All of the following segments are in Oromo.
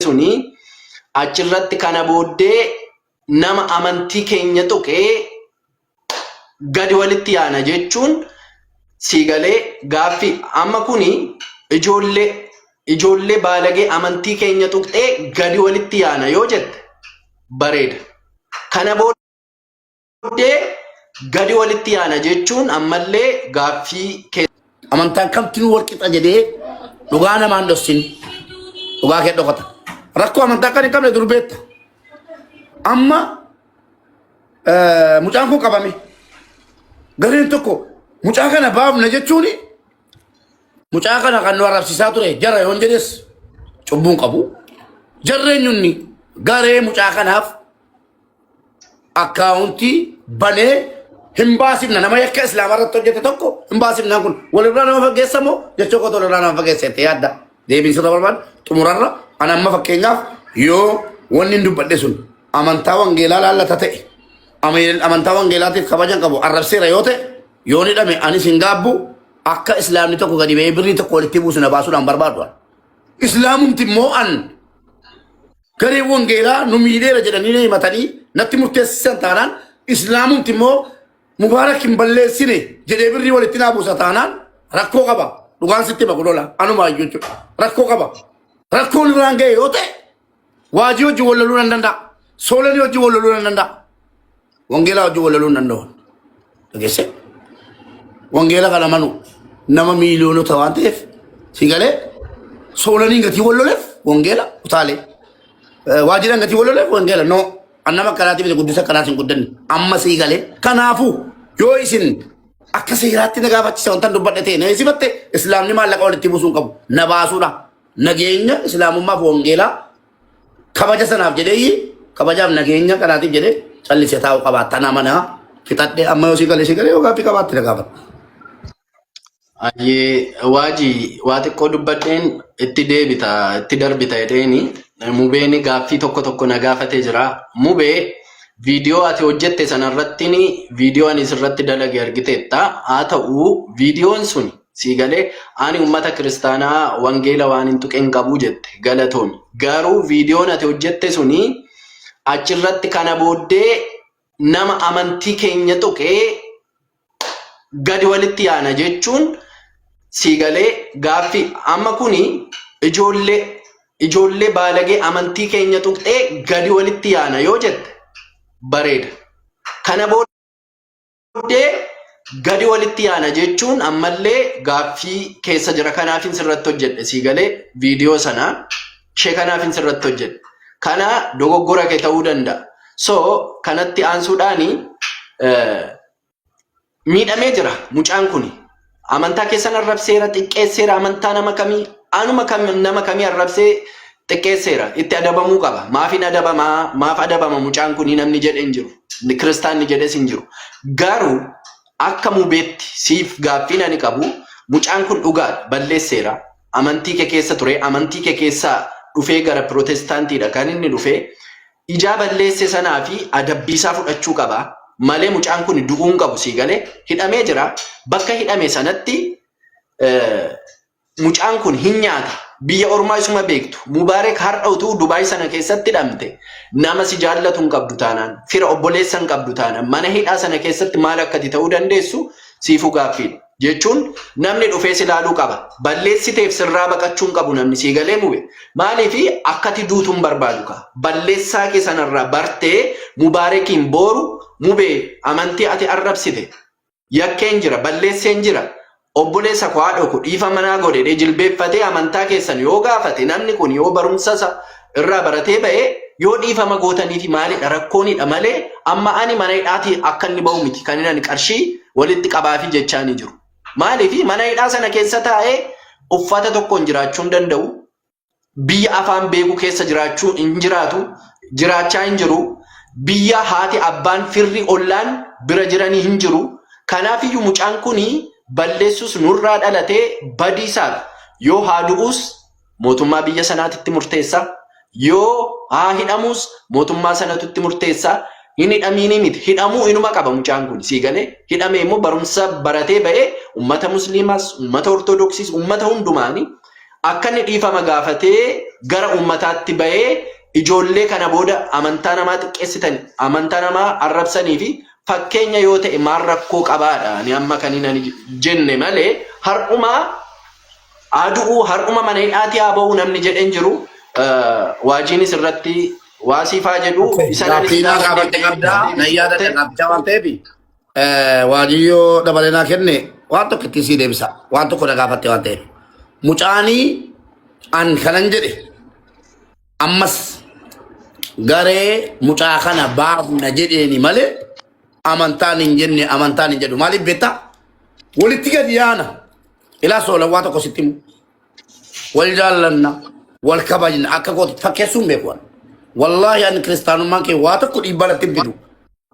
suni achirratti kana booddee nama amantii keenya tuqee gadi walitti yaana jechuun siigalee gaaffii amma kuni ijoollee baalagee amantii keenya tuqxee gadi walitti yaana yoo jette bareeda. Kana booddee gadi walitti yaana jechuun ammallee gaaffii amantaan kamtiin wal qixa jedhee dhugaa namaan dhossin dhugaa kee dhokata. Rakkoo amantaa kan hin qabne durbeetta. Amma mucaan kun qabame. Gariin tokko mucaa kana baafna jechuun mucaa kana kan nu arrabsiisaa ture jara yoon jedhes cubbuun qabu. Jarreenyunni garee mucaa kanaaf akkaawuntii banee hin baasifna nama yakka islaamaa irratti hojjete tokko hin baasifna kun walirraa nama fageessa moo jechoo qoto walirraa nama fageessa itti yaadda deebiin sirra barbaadu xumurarra ana amma fakkeenyaaf yoo wanni hin dubbadhe sun amantaa wangeelaa laallata ta'e amantaa wangeelaatiif kabajan qabu arrabseera yoo ta'e yoo ni dhame anis hin gaabbu akka islaamni tokko gadi ba'ee birrii tokko walitti buusu na baasuudhaan barbaadu. Islaamumti immoo an garee wangeelaa nu miidheera jedhanii himatanii natti murteessisan taanaan islaamumti immoo mubaarak hin balleessine jedhee birrii walitti naa buusa taanaan rakkoo qaba. Dhugaan sitti makulola anuma jechuudha rakkoo qaba. Rakkoon irraan ga'e yoo ta'e waajii hojii wallaluu nan danda'a. Soolanii hojii wallaluu nan danda'a. Wangeelaa hojii wallaluu nan danda'u. Dhageesse wangeela kana manu nama miiliyoonota waan ta'eef sigalee soolanii gatii walloleef wangeela utaalee waajiidhaan gatii walloleef wangeela no annama kanaatiif guddisa kanaatiin guddanne amma sigalee kanaafuu yoo isin akka seeraatti na gaafachisa wanta dubbadhe ta'e na isibatte islaamni maallaqa walitti buusuun qabu na baasuudha nageenya islaamummaaf wangeelaa kabaja sanaaf jedhee kabajaaf nageenya kanaatiif jedhee callisee taa'uu qabaata nama na fixadhee amma yoo sigalee yoo gaaffii qabaatti na gaafata. Ayyee waa xiqqoo dubbadheen itti darbita jedheeni mubeen gaaffii tokko na gaafatee jira. Mubee viidiyoo ati hojjette sanarratti viidiyoo ani sirratti dalage argiteetta. Haa ta'u viidiyoon sun siigalee ani ummata kiristaanaa wangeela waan hin tuqeen qabu jette galatoon. Garuu viidiyoon ati hojjette suni achirratti kana booddee nama amantii keenya tuqee gadi walitti yaana jechuun siigalee gaaffii amma kuni ijoollee baalagee amantii keenya tuqxee gadi walitti yaana yoo jette bareeda. Kana booddee gadi walitti yaana jechuun ammallee gaaffii keessa jira kanaafin sirratti hojjedhe siigalee viidiyoo sana ishee kanaafin sirratti hojjedhe. Kana dogoggora kee ta'uu danda'a. So kanatti aansuudhaani miidhamee jira mucaan kuni. Amantaa keessan arrabseera xiqqeesseera amantaa nama kamii nama kamii arrabsee xiqqeesseera itti adabamuu qaba. Maaf adabama mucaan kuni namni jedhee hin jiru. Kiristaanni jedhes hin jiru. Garuu akka mubeetti siif gaaffiin ani qabu mucaan kun dhugaadha balleesseera. Amantii kee keessa ture amantii kee keessaa dhufee gara Pirotestaantiidha kan inni dhufee ijaa balleesse sanaa fi adabbiisaa fudhachuu qaba. Malee mucaan kun du'uun qabu siigalee hidhamee jira. Bakka hidhame sanatti mucaan kun hin nyaata. Biyya ormaa isuma beektu. Mubaarak har'a utuu Dubaay sana keessatti hidhamte nama si jaallatu hin qabdu taanaan fira obboleessa hin qabdu taanaan mana hidhaa sana keessatti maal akkati ta'uu dandeessu siifuu gaaffiidha. Jechuun namni dhufee si ilaaluu qaba. Balleessiteef sirraa baqachuu hin qabu namni siigalee mube. Maaliifi akkati duutuun barbaadu ka. Balleessaa kee sanarraa bartee Mubaarakiin booru mubee amantii ati arrabsite yakkeen jira balleesseen jira obboleessa koo haadha koo dhiifama naa godhee jilbeeffatee amantaa keessan yoo gaafate namni kun yoo barumsa irraa baratee ba'ee yoo dhiifama gootaniifi maalidha rakkoonidha malee amma ani mana hidhaatii akka inni ba'u miti kan inni qarshii walitti qabaafi jechaa ni jiru. Maaliifi mana hidhaa sana keessa taa'ee uffata tokkoon jiraachuu hin danda'u biyya afaan beeku keessa jiraachuu hin jiraatu jiraachaa hin jiru. Biyya haati abbaan firri ollaan bira jiranii hin jiru. Kanaafiyyuu mucaan kuni balleessus nurraa dhalatee badiisaaf yoo haa du'us mootummaa biyya sanaatitti murteessa. Yoo haa hidhamus mootummaa sanatutti murteessa. Hin hidhamiini miti hidhamuu inuma qaba mucaan kun siigalee hidhamee immoo barumsa baratee ba'ee ummata musliimaas ummata ortodoksiis ummata hundumaanii akka inni dhiifama gaafatee gara ummataatti bahee ijoollee kana booda amantaa namaa xiqqeessitan amantaa namaa arrabsanii fi fakkeenya yoo ta'e maal rakkoo qabaadha ni amma kan hin jenne malee har'uma aduu har'uma mana hidhaati haa ba'u namni jedhen jiru waajiinis irratti waasifaa jedhu isaanii qabatte qabdaa nayyaada qabdaa waan ta'eef waajiyoo dabalenaa kenne waan tokko itti sii deebisa waan tokko dhagaafatte waan ta'eef mucaanii an kanan jedhe ammas garee mucaa kana baafna jedheeni malee amantaan hin jenne amantaan hin jedhu maaliif beektaa walitti gadi yaana ilaa soolan waa tokko sitti himu wal jaallanna wal kabajna akka gootu fakkeessuun beekuwan wallahi an kiristaanummaan kee waa tokko dhiibbaa natti hin fidu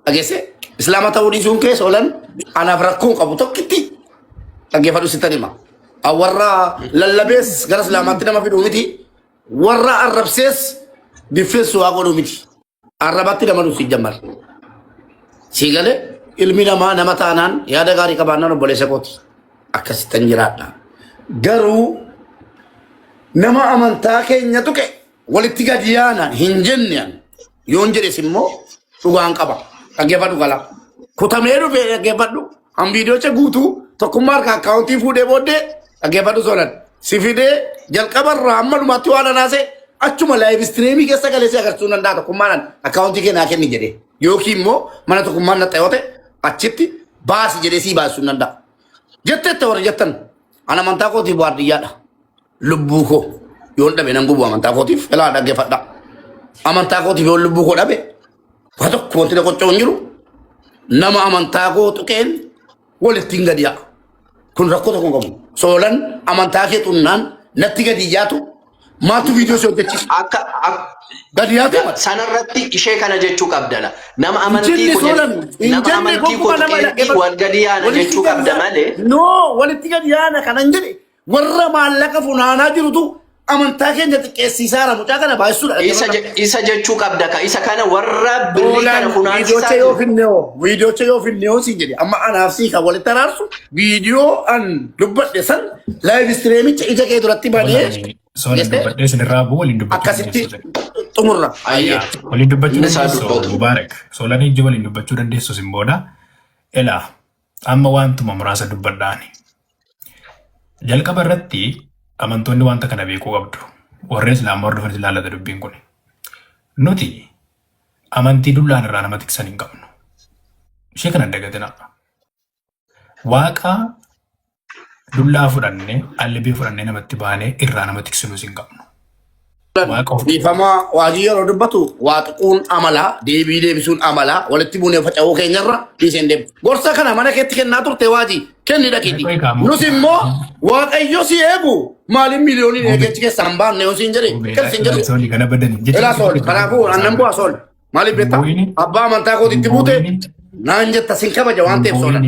dhageesse islaama ta'uu dhiisuun kee soolan anaaf rakkoon qabu tokkitti dhaggeeffadhu sittan hima warra lallabees gara islaamaatti nama fiduu miti warra arrabsees biffeessu waa godhuu miti arrabatti nama nuti jammar sii galee ilmi namaa nama taanaan yaada gaarii qabaannaan obboleessa kooti akkasittan jiraadha garuu nama amantaa keenya tuqe walitti gadi yaana hin jenne yoon jedhes immoo dhugaan qaba dhaggeeffadhu gala kutamee dhufee dhaggeeffadhu an viidiyoocha guutuu tokkummaa harka akkaawuntii fuudhee booddee dhaggeeffadhu solan si fidee jalqabarraa amma dhumaatti waan anaase achuma laayiv istiriimii keessa galee si agarsiisuu danda'a tokkummaan akkaawuntii kee naa kenni jedhee yookiin immoo mana tokkummaan na ta'e achitti baasi jedhee sii baasuu danda'a jetteetta warra jettan an amantaa kootiif waardiyyaadha lubbuu koo yoon dhabe nan gubu amantaa kootiif elaa dhaggeeffadha amantaa kootiif yoon lubbuu koo dhabe waa tokko wanti na qoccoo hin jiru nama amantaa koo tuqeen walittiin gadi yaa kun rakkoo tokko qabu soolan amantaa kee xunnaan natti gadi yaatu maatu viidiyoo si hojjechiisa akka gadi yaate sanarratti ishee kana jechuu qabdala nama amantii koo wal gadi yaana jechuu qabda malee no walitti gadi yaana kanan jedhe warra maallaqa funaanaa jirutu amantaa keenya xiqqeessiisaara mucaa kana baay'isuudha isa jechuu qabda ka isa kana warra birrii kana funaansisaa viidiyoocha yoo finnee si jedhe amma anaaf sii kan walitti araarsu viidiyoo an dubbadhe san laayiv istiriimicha ija kee duratti banee solan dubbadhee sinirraa bu'u waliin dubbachuu akkasitti xumurra waliin dubbachuu dandeessu mubaarak solan ijji waliin dubbachuu dandeessu sin booda elaa amma wantuma muraasa dubbadhaani jalqaba irratti amantoonni wanta kana beekuu qabdu warreen islaamaa hordofan ilaallata dubbiin kun nuti amantii dullaan irraa nama tiksan hin qabnu ishee kana dagatina waaqa dullaa fudhanne allibii fudhanne namatti baanee irraa nama tiksinus hin qabnu dhiifama waajii yeroo dubbatu waa xiquun amalaa deebii deebisuun amalaa walitti buunee faca'uu keenyarra dhiiseen deebi gorsa kana mana keetti kennaa turte waajii kenni dhaqidhi nus immoo waaqayyo si eegu maaliin miliyooniin eegechi keessaan baanne yoo siin jedhe kelsin jedhu elaa sool kanaafuu annan bu'aa sool maaliif beektaa abbaa amantaa kootitti buute naan jetta sin kabaja waan ta'eef soola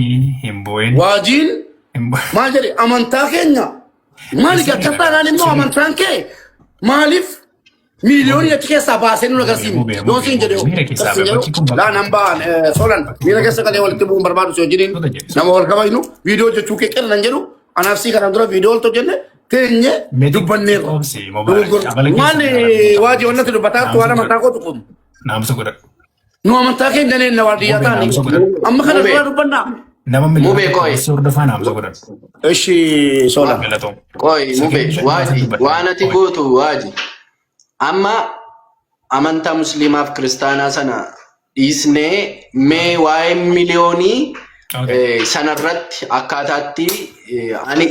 waajiin maal jedhe amantaa keenya maali gachattaa immoo amantaan kee maaliif miliyoonii achi keessaa baasee nu agarsiisu yoo siin jedhe laa nan ba'an solan miira keessa galee walitti bu'uun barbaadu si wajjiniin nama wal kabajnu viidiyoo jechuu kee qirra nan jedhu anaaf sii kanaan dura viidiyoo wal tojjenne teenye dubbanneerra maali waajii wannatti dubbataa waan amantaa kootu kun naamsa godha nu amantaa keenya neenna waardiyyaa taane amma kana dura dubbannaa nama miliyoona hordofaa naamsa godha eshi solan Koi mube waji wanati gootu waji amma amantaa musliimaaf kiristaanaa sana dhiisnee mee waa'ee miliyoonii sanarratti akkaataatti ani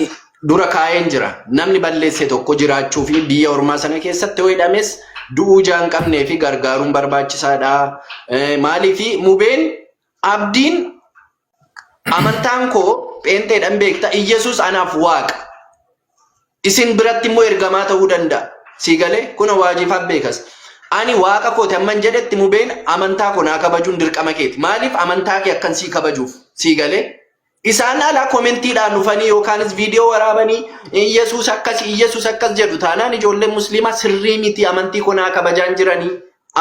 dura kaa'een jira namni balleesse tokko jiraachuu fi biyya ormaa sana keessatti yoo hidhames du'uu jaan qabnee fi gargaaruun barbaachisaadha maaliifi mubeen abdiin amantaan koo pheenteedhaan beekta Iyesuus anaaf waaqa isin biratti immoo ergamaa ta'uu danda'a siigalee kuna waajifaaf beekas ani waaqa kooti amman jedhetti mubeen amantaa koo naa kabajuun dirqama keeti maaliif amantaa kee akkan sii kabajuuf siigalee isaan alaa koomentiidhaan dhufanii yookaanis viidiyoo waraabanii Iyesuus akkas jedhu taanaan ijoolleen musliimaa sirrii miti amantii koo naa kabajaan jiranii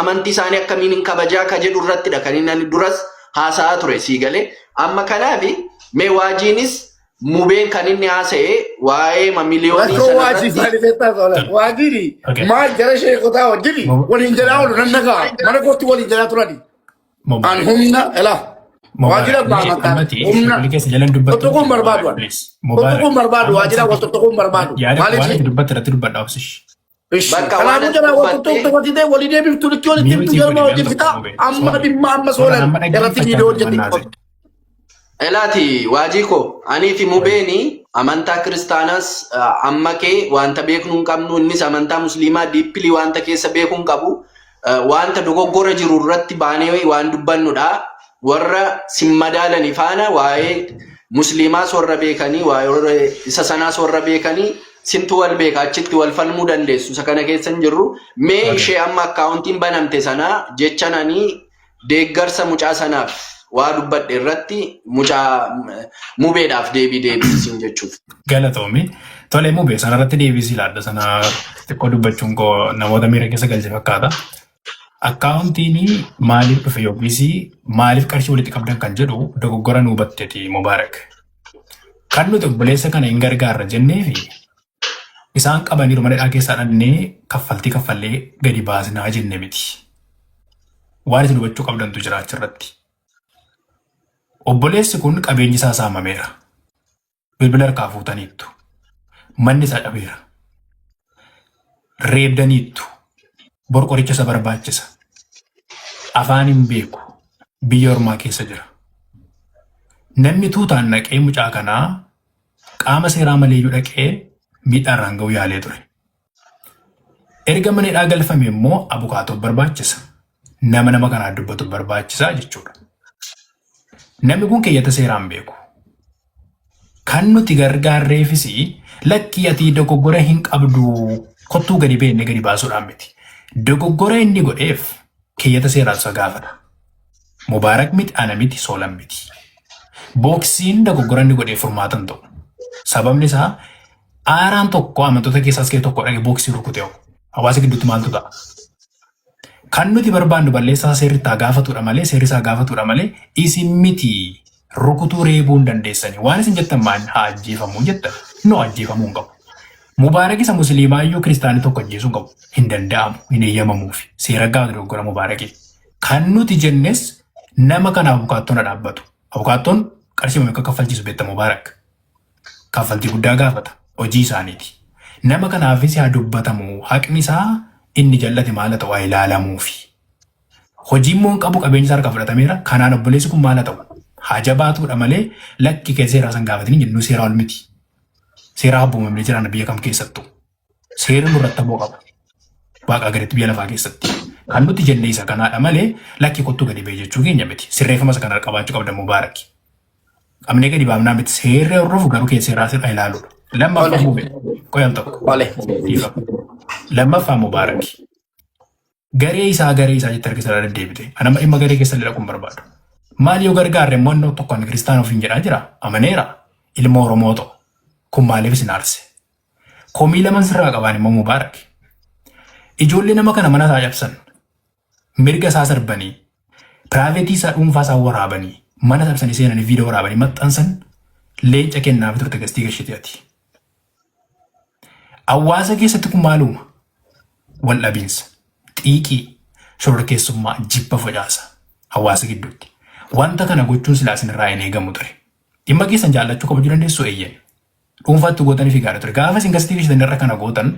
amantii isaanii akkamiin hin kabajaa ka jedhu irrattidha kan inni duras haasa'aa ture siigalee amma kanaafi mee waajiinis mubeen kan inni haasa'e waa'ee miliyoonii Rakkoo waajii sanarratti faali feetaa soole. Waajiri maal jara sheekotaa wajjiri waliin jedhaa oolu nan nagaa mana kootti waliin jedhaa turani. An humna elaa. Waajira baamataa humna tokkoon barbaadu. Tokkoon barbaadu waajira wal tokkoon barbaadu. Waan dubbatti irratti dubbadha obsish. Kanaafuu jala wal tokko ta'e walii deebiftu likkii walitti himtu jarma wajjin fitaa amma dhimma amma soolan irratti viidiyoo hojjetti. Elaati waajii koo anii fi mubeeni amantaa kiristaanas amma kee wanta beeknu hin qabnu innis amantaa musliimaa diippilii wanta keessa beekuu hin qabu wanta dogoggora jiru irratti baanee waan dubbannudha warra simmadaalanii faana waa'ee musliimaas warra beekanii waa'ee isa sanaas warra beekanii sintu wal beeka achitti wal falmuu dandeessu isa kana keessa hin jirru mee ishee amma akkaawuntiin banamte sana jechananii deeggarsa mucaa sanaaf waa dubbadhe irratti mucaa mubeedhaaf deebisiin jechuuf. Galatoomi. Tolee mubee sanarratti deebisii laadda sana xiqqoo dubbachuun koo namoota miira keessa galche fakkaata. Akkaawuntiin maaliif dhufe yookiis maaliif qarshii walitti qabdan kan jedhu dogoggora nu hubatteeti Mubaarak. Kan nuti obboleessa kana hin gargaarra jenneefi isaan qabaniiru madadhaa keessaa dhannee kaffallee gadi baasnaa jenne miti. Waan isin hubachuu qabdantu jira achirratti. Obboleessi kun qabeenyi isaa saamameera. Bilbila harkaa fuutaniittu. Manni isaa dhabeera. Reebdaniittu. Bor qoricha isa barbaachisa. Afaan hin beeku. Biyya ormaa keessa jira. Namni tuutaan naqee mucaa kanaa qaama seeraa maleeyyuu dhaqee miidhaarraan ga'u yaalee ture. Erga manadhaa galfame immoo abukaatoo barbaachisa. Nama kanaa dubbatu barbaachisaa jechuudha. Namni kun keeyyata seeraan beeku. Kan nuti gargaarreefis lakkii ati dogoggora hin qabdu kottuu gadi beenne gadi baasuudhaan miti. Dogoggora inni godheef keeyyata seeraan isa gaafata. Mubaarak miti ana miti soolan miti. Booksiin dogoggora inni godheef furmaatan ta'u. Sababni isaa aaraan tokko amantoota keessaas kee tokko dhaqee booksii rukutee'u. Hawaasa gidduutti maaltu ta'a? Kan nuti barbaannu balleessaa seerri isaa gaafatudha malee isin miti rukutuu reebuu hin dandeessanii. Waan isin jettan maal haa ajjeefamuu jettan nu ajjeefamuu hin qabu. Mubaarak isa musliimaa iyyuu kiristaanii tokko ajjeesuu hin qabu. Hin danda'amu, hin eeyyamamuufi. Seera gaafata dogoggora Mubaarakii. Kan nuti jennes nama kana abukaattoon dhaabbatu. Abukaattoon qarshii meeqa kaffalchiisu beekta Mubaarak. Kaffaltii guddaa gaafata. Hojii isaaniiti. Nama kanaafis haa dubbatamu haqni isaa inni jallate maala ta'u haa ilaalamuufi. Hojiin moo hin qabu qabeenyi isaa harkaa fudhatameera. Kanaan obboleessi kun maala ta'u haa jabaatuudha malee lakki kee seeraa san gaafatanii jennu seeraa ol miti. Seeraa abboomamee jiran biyya kam keessattuu. Seerri nurratti aboo qaba. Waaqaa gaditti biyya lafaa keessatti. Kan nuti jenne isa kanaadha malee lakki kottuu gadi ba'e jechuu keenya miti. Sirreeffama isa kana qabaachuu qabda Mubaarak. Qabnee gadi baafnaa miti seerri hordofu garuu kee seeraa sirraa ilaaluudha. Lammaffaa mubee qoyam tokko. Lammaffaa Mubaarak. Garee isaa jettee harkisa deddeebite. Anama dhimma garee keessa dhaquun barbaadu. Maal yoo gargaarre immoo tokkoon kiristaana ofiin jedhaa jira. Amaneera. Ilma Oromoo ta'u. Kun maaliif isin aarse? Komii lama sirraa qabaan immoo Mubaarak. Ijoollee nama kana mana isaa cabsan. Mirga isaa sarbanii. Piraavetii isaa dhuunfaa isaa waraabanii. Mana cabsanii seenanii viidiyoo waraabanii maxxansan leenca kennaaf turte gastii gashiteeti. Hawaasa keessatti kun maaluma? Wal dhabiinsa, xiiqii, shororkeessummaa, jibba facaasa hawaasa gidduutti. Wanta kana gochuun silaa isinirraa hin eegamu ture. Dhimma keessan jaallachuu qabachuu dandeessu eeyyan. Dhuunfaatti gootanii fi gaarii ture. Gaafa isin gastii gashitan irra kana gootan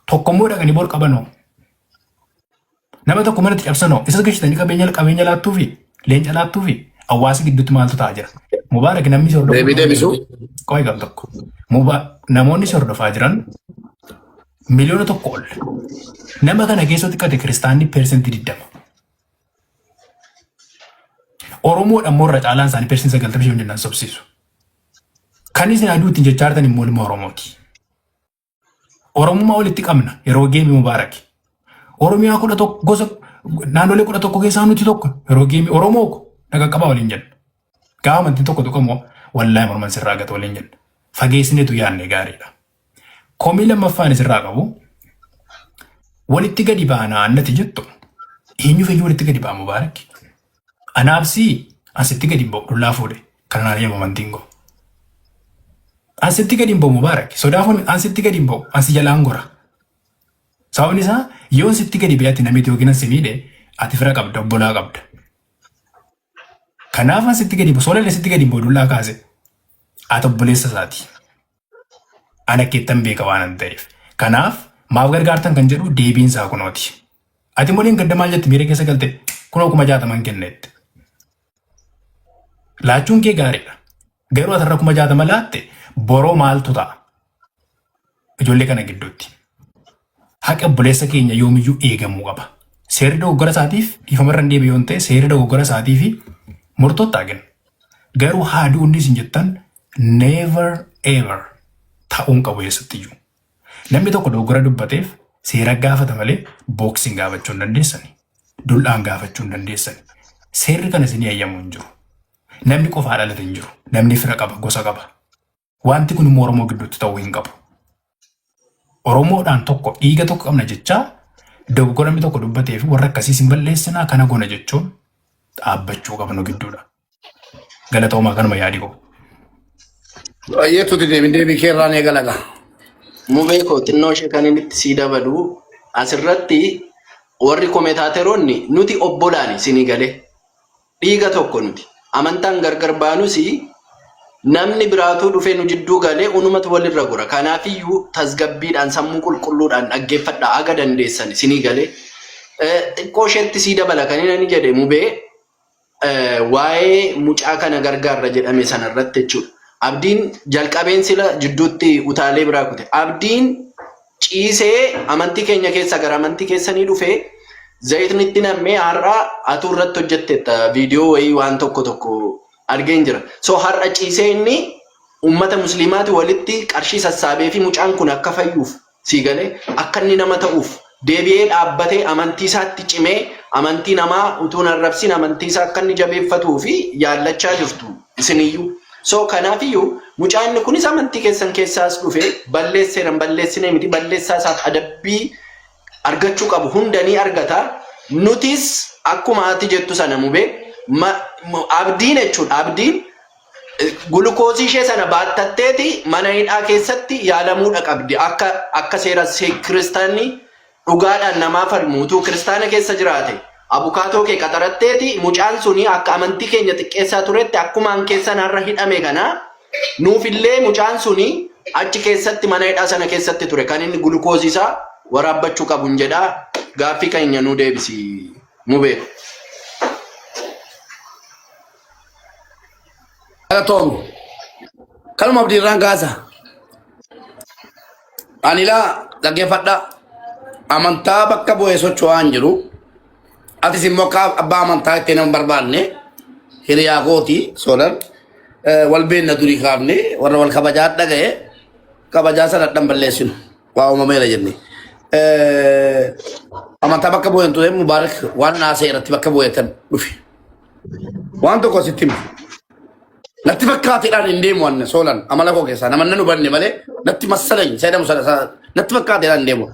tokkommoo dhaqanii bor qabanoo. Nama tokko manatti cabsanoo isas gashitanii qabeenya laattuu fi leenca laattuu fi hawaasa gidduutti maaltu ta'aa jira. Mubaarak namni si hordofaa qoy gam tokko. Namoonni si hordofaa jiran miliyoona tokko ol. Nama kana keessatti qate kiristaanni persentii 20. Oromoodha immoo irra caalaan isaanii persentii 95 jennaan sobsiisu. Kan isin aduu ittiin jechaa jirtan immoo ilma Oromooti. Oromummaa walitti qabna yeroo geemi Mubaarak. Oromiyaa 11 gosa naannolee 11 keessaa nuti tokko yeroo geemi Oromoo naga qaba waliin jenna. Gaafa amantiin tokko immoo wallaahi morman sirraa gata waliin jenna. Fageessineetu yaadne gaariidha. Komii lammaffaan isirraa qabu walitti gadi baanaa annati jettu eenyu fayyuu walitti gadi baa Mubaarak. Anaabsii asitti gadi ba'u dullaa fuudhe kan naan eeyyamu amantiin goo. Asitti gadi hin ba'u Mubaarak. Sodaafun asitti gadi hin ba'u. Asi jalaan gora. Sababni isaa yoo sitti gadi biyyaatti namni yookiin asi miidhe ati fira qabda obbolaa qabda. Kanaaf asitti gadi ba'u soollee asitti gadi hin ba'u dullaa kaase. Ati obboleessa isaati. Ana keettan beeka waan an ta'eef. Kanaaf maaf gargaartan kan jedhu deebiin isaa kunooti. Ati moliin gadda maal jetti miira keessa galte kunoo 60,000 kennetti. Laachuun kee gaariidha. Garuu atarra 60,000 laatte boroo maaltu ta'a? Ijoollee kana gidduutti. Haqa obboleessa keenya yoomiyyuu eegamuu qaba. Seerri dogoggora isaatiif dhiifamarra hin deebi'e yoon ta'e seerri dogoggora isaatii fi murtootti hagan. Garuu haaduu hundi isin jettan never ever ta'uun qabu eessattiyyuu. Namni tokko dogoggora dubbateef seera gaafata malee booksiin gaafachuu hin dandeessani. Duldhaan gaafachuu hin dandeessani. Seerri kana isin eeyyamu hin jiru. Namni qofaa dhalate hin jiru. Namni fira qaba, gosa qaba. Wanti kun immoo Oromoo gidduutti ta'uu hin qabu. Oromoodhaan tokko dhiiga tokko qabna jechaa dogoggora namni tokko dubbatee fi warra akkasiis hin balleessinaa kana gona jechuun dhaabbachuu qabnu gidduudha. Galatoomaa kanuma yaadi qabu. Yetuuti deebii keerraan eegalaga. Mubee koo xinnoo ishee kan inni itti sii dabalu asirratti warri komeetaateroonni nuti obbolaani sinii galee dhiiga tokko nuti amantaan gargar baanus namni biraatuu dhufee nu jidduu galee unumatu walirra gora. Kanaafiyyuu tasgabbiidhaan sammuu qulqulluudhaan dhaggeeffadhaa aga dandeessan sinii galee xiqqoo isheetti sii dabala kan inni jedhe Mubee waa'ee mucaa kana gargaarra jedhame sanarratti jechuudha. Abdiin jalqabeen sila jidduutti utaalee biraa kute. Abdiin ciisee amantii keenya keessa gara amantii keessanii dhufee zayitni itti nammee har'a atuu irratti hojjettetta viidiyoo wayii waan tokko argeen jira. So har'a ciisee inni ummata musliimaati walitti qarshii sassaabee fi mucaan kun akka fayyuuf sii galee akka inni nama ta'uuf deebi'ee dhaabbatee amantii isaatti cimee amantii namaa utuu arrabsiin amantii isaa akka inni jabeeffatuu fi yaallachaa jirtu isiniyyuu. So kanaafiyyuu mucaan kunis amantii keessan keessaas dhufee balleesseeran balleessine miti balleessaa isaaf adabbii argachuu qabu hundanii argata. Nutis akkuma ati jettu sana Mubee abdiin jechuudha. Abdiin gulukoosii ishee sana baattatteeti mana hidhaa keessatti yaalamuudha qabdi. Akka seera kiristaanni dhugaadhaan namaa falmuutu kiristaana keessa jiraate. Abukaatoo kee qaxaratteeti mucaan suni akka amantii keenya xiqqeessaa turetti akkuma an keessan har'a hidhame kana nuufillee mucaan suni achi keessatti mana hidhaa sana keessatti ture kan inni gulukoosii isaa waraabbachuu qabu hin jedhaa gaaffii keenya nu deebisi Mubee. Tom kalma abdiirraan gaasa anilaa dhaggeeffadha amantaa bakka bu'ee socho'aan jiru. Ati simmoo abbaa amantaa itti nama barbaanne hiriyaa kooti soodaan wal beenna durii kaafne warra wal kabajaa dhaga'e kabajaa sana dhan balleessinu waa uumameera jenne. Amantaa bakka bu'een ture Mubaarak waan naasee irratti bakka bu'eetan dhufe. Waan tokko sitti himu. Natti fakkaateedhaan hin deemu wanne soolan amala koo keessaa namanna nu banne malee natti massalaኝ seedamu sana natti fakkaateedhaan hin deemu.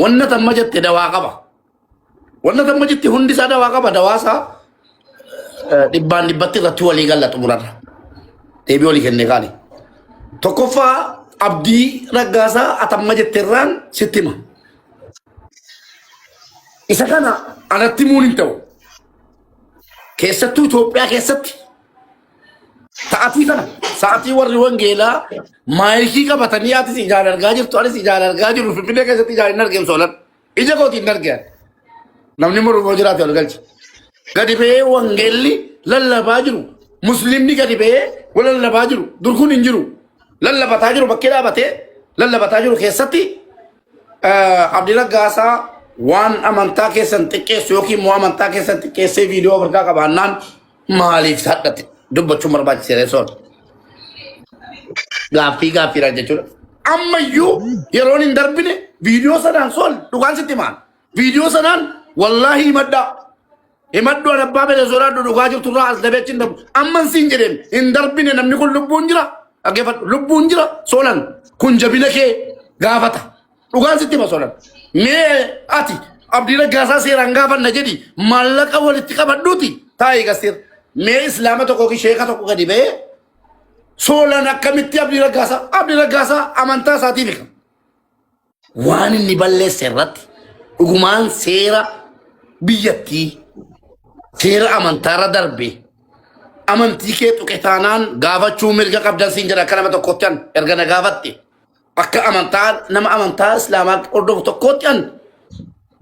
Wanna tamma jette dawaa qaba. Wanna tamma jetti hundi isaa dawaa qaba dawaasaa dhibbaan dhibbatti irratti walii galla xumurarra deebii walii kennee kaani. Tokkoffaa abdii raggaasaa atamma jetteerraan sitti hima. Isa kana anatti muun hin ta'u. Keessattuu Itoophiyaa keessatti sa'aatii warri wangeelaa maayikii qabatanii atis ijaan argaa jirtu anis ijaan argaa jiru Finfinnee keessatti ijaan hin argeem soolan ija kootiin hin argean namni mormoo jiraate wal galchi gadi ba'ee wangeelli lallabaa jiru muslimni gadi ba'ee wal lallabaa jiru durkuun hin jiru lallabataa jiru bakkee dhaabatee lallabataa jiru keessatti Abdii Raggaasaa waan amantaa keessan xiqqeessu yookiin immoo amantaa keessan xiqqeessee viidiyoo ofirraa qabaannaan maaliif sadhate dubbachuu barbaachiseera soon gaaffiidhaan jechuudha. Ammayyuu yeroon hin darbine viidiyoo sanaan sool dhugaan sitti himaan viidiyoo sanaan wallaahi himadhu an abbaa bele sodaadhu dhugaa jirturraa as dabeechin dabu amman siin jedheen hin darbine namni kun lubbuun jira dhaggeeffadhu lubbuun jira soolan kun jabina kee gaafata dhugaan sitti hima soolan mee ati Abdii Raggaasaa seeraan gaafanna jedhi maallaqa walitti qabadhuuti taa'ee gasteera. Mee islaama tokko ki sheeka tokko gadi ba'ee Soolaan akkamitti Abdii Raggaasaa amantaa isaatii beekama. Waan inni balleesse irratti dhugumaan seera biyyattii seera amantaarra darbe amantii kee tuqe taanaan gaafachuu mirga qabdan siin jedha akka nama tokkotti an erga na gaafatte akka nama amantaa islaamaa hordofu tokkotti an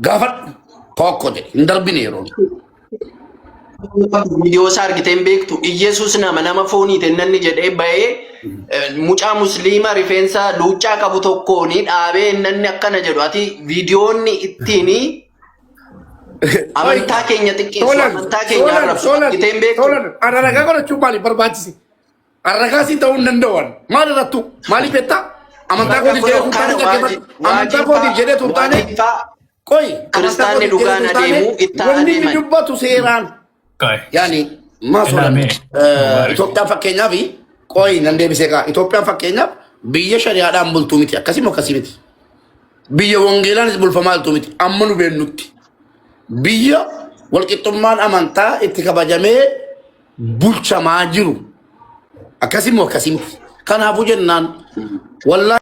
gaafadhu tokko jedhe hin darbine yeroon. Viidiyoo isaa argiteen beektu Iyesuus nama fooniiti inni jedhee bahee mucaa musliima rifeensa luuccaa qabu tokkoon dhaabee inni akkana jedhu ati viidiyoonni ittiin amantaa keenya xiqqeessu amantaa keenya arrabsu argiteen beektu. Ana ragaa godhachuun maaliif barbaachise? Ragaa siin ta'uu hin danda'an. Maal irrattu? Maaliif jettaa? Amantaa kootiif jedhee turtaane qoy kiristaanni dhugaan adeemu itti wanni inni dubbatu seeraan. Yani maasoolaan Itoophiyaan fakkeenyaaf qoy nan deebisee kaa Itoophiyaan fakkeenyaaf biyya shari'aadhaan bultuu miti akkasii miti. Biyya wangeelaanis bulfamaa bultuu miti amma nu beennutti. Biyya walqixxummaan amantaa itti kabajamee bulchamaa jiru akkasii miti. Kanaafuu jennaan wallaahi